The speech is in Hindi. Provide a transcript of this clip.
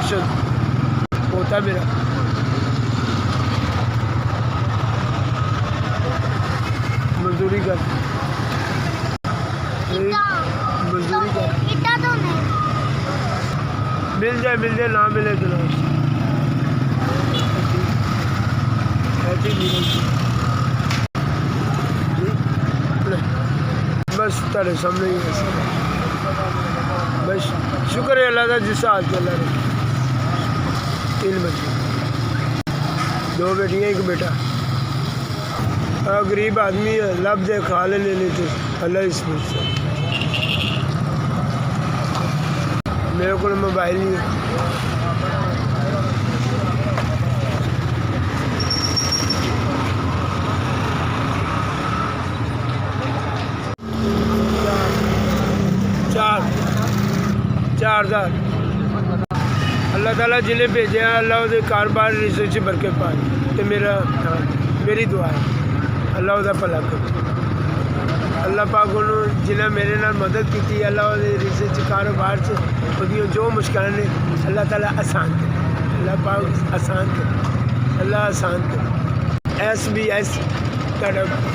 अरशद पोता मेरा। मजदूरी कर, मजदूरी कर, मिल जाए ना मिले तो ना ऐसी बस तेरे सामने ही है। बस शुक्र है अल्लाह का जिस हाल के अल्लाह ने। 3 बच्चे, 2 बेटियाँ 1 बेटा। गरीब आदमी है, लब दे खा ले लेते अल्लाह इसमें से। मेरे को मोबाइल नहीं है। चार हज़ार अल्लाह ताला जिन्हें भेजे अल्लाह उसे कारोबार रिश्ते च बरकत पाए। तो मेरी दुआ है अल्लाह उदा भला करे। अल्लाह पाक उन्होंने जिन्हें मेरे नाल मदद की अल्लाह उहदे रिश्ते च कारोबार च उहदियां जो मुश्किलां ने अल्लाह ताला आसान करे। अल्लाह पाक आसान करे, अल्लाह आसान करे। SBS मेहरबानी।